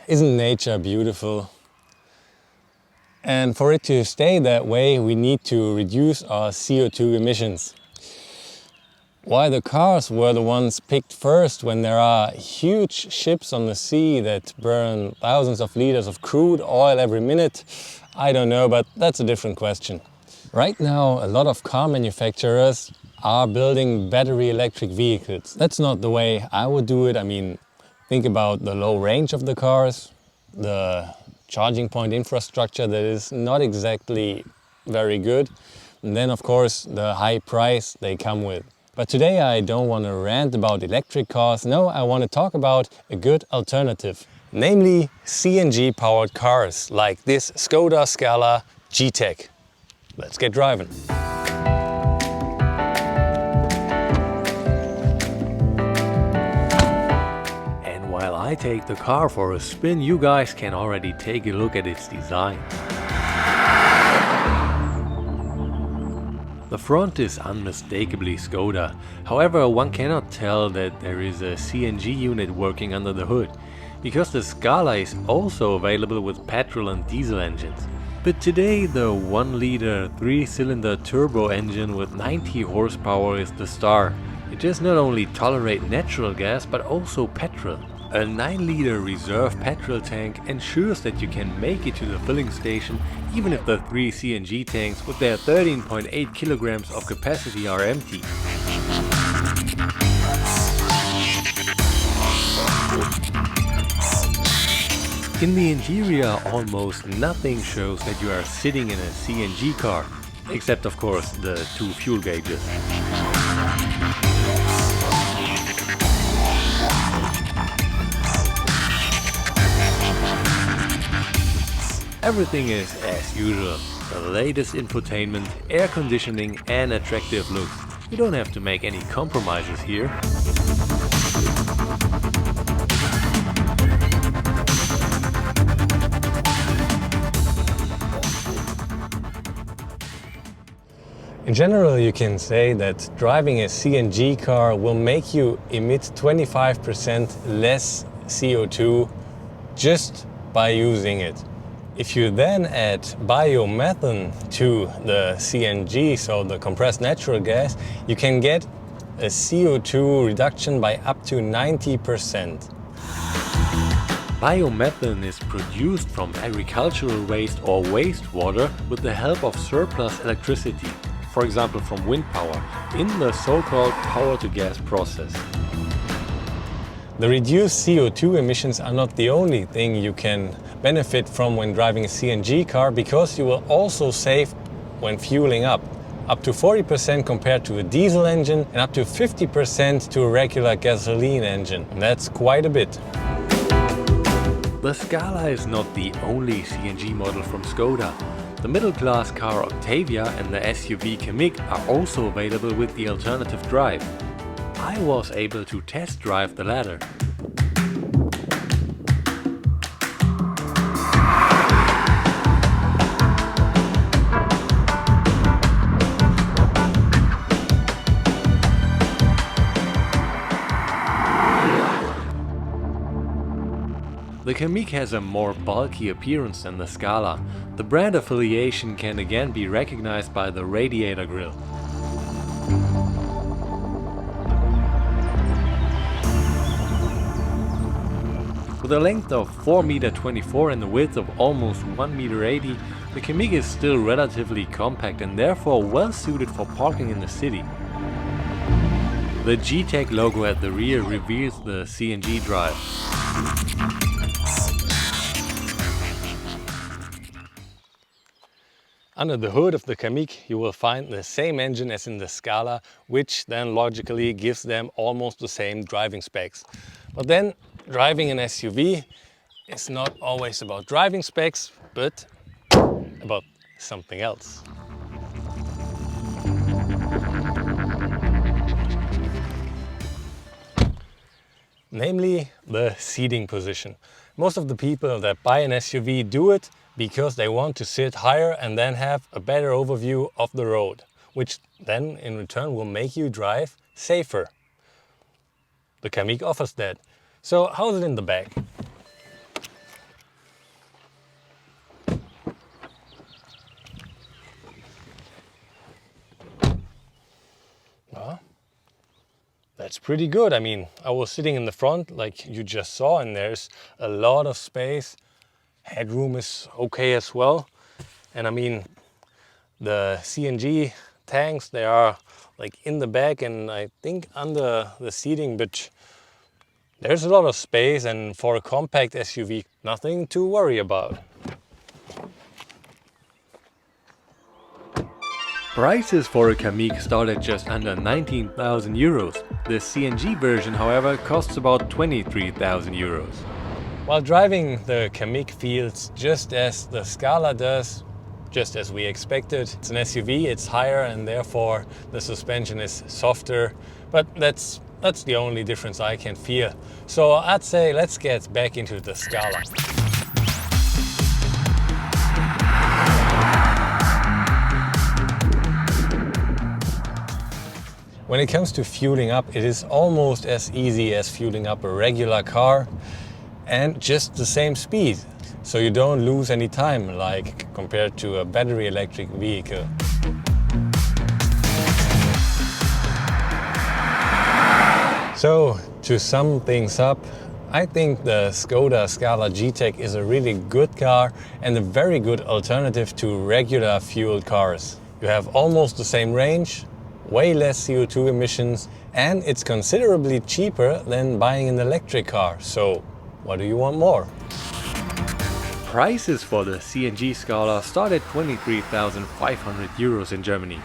Isn't nature beautiful? And for it to stay that way, we need to reduce our CO2 emissions. Why the cars were the ones picked first when there are huge ships on the sea that burn thousands of liters of crude oil every minute, I don't know, but that's a different question. Right now, a lot of car manufacturers are building battery electric vehicles. That's not the way I would do it. I mean, think about the low range of the cars, the charging point infrastructure that is not exactly very good, and then of course the high price they come with. But today I don't want to rant about electric cars, no, I want to talk about a good alternative, namely CNG powered cars like this Skoda Scala G-Tec. Let's get driving. While I take the car for a spin, you guys can already take a look at its design. The front is unmistakably Skoda, however one cannot tell that there is a CNG unit working under the hood, because the Scala is also available with petrol and diesel engines. But today the 1-liter 3-cylinder turbo engine with 90 horsepower is the star. It does not only tolerate natural gas but also petrol. A 9-liter reserve petrol tank ensures that you can make it to the filling station even if the 3 CNG tanks with their 13.8 kilograms of capacity are empty. In the interior, almost nothing shows that you are sitting in a CNG car, except of course the 2 fuel gauges. Everything is as usual. The latest infotainment, air conditioning and attractive looks. You don't have to make any compromises here. In general, you can say that driving a CNG car will make you emit 25% less CO2 just by using it. If you then add biomethane to the CNG, so the compressed natural gas, you can get a CO2 reduction by up to 90%. Biomethane is produced from agricultural waste or wastewater with the help of surplus electricity, for example from wind power, in the so-called power-to-gas process. The reduced CO2 emissions are not the only thing you can benefit from when driving a CNG car, because you will also save when fueling up to 40% compared to a diesel engine and up to 50% to a regular gasoline engine. And that's quite a bit. The Scala is not the only CNG model from Skoda. The middle-class car Octavia and the SUV Kamiq are also available with the alternative drive. I was able to test drive the latter. The Kamiq has a more bulky appearance than the Scala. The brand affiliation can again be recognized by the radiator grille. With a length of 4.24 m and a width of almost 1.80 m, the Kamiq is still relatively compact and therefore well suited for parking in the city. The Gtech logo at the rear reveals the CNG drive. Under the hood of the Kamiq you will find the same engine as in the Scala, which then logically gives them almost the same driving specs. But then driving an SUV is not always about driving specs, but about something else. namely the seating position. Most of the people that buy an SUV do it because they want to sit higher and then have a better overview of the road, which then in return will make you drive safer. The Kamiq offers that. So how's it in the back? Well, that's pretty good. I mean, I was sitting in the front like you just saw, and there's a lot of space. Headroom is okay as well. And I mean, the CNG tanks, they are like in the back and I think under the seating, but there's a lot of space, and for a compact SUV, nothing to worry about. Prices for a Kamiq start at just under 19,000 euros. The CNG version, however, costs about 23,000 euros. While driving, the Kamiq feels just as the Scala does, just as we expected. It's an SUV, it's higher, and therefore the suspension is softer, but that's the only difference I can feel. So I'd say let's get back into the Scala. When it comes to fueling up, it is almost as easy as fueling up a regular car and just the same speed. So you don't lose any time, like compared to a battery electric vehicle. So to sum things up, I think the Skoda Scala G-Tec is a really good car and a very good alternative to regular fueled cars. You have almost the same range, way less CO2 emissions, and it's considerably cheaper than buying an electric car. So what do you want more? Prices for the CNG Scala start at 23,500 euros in Germany.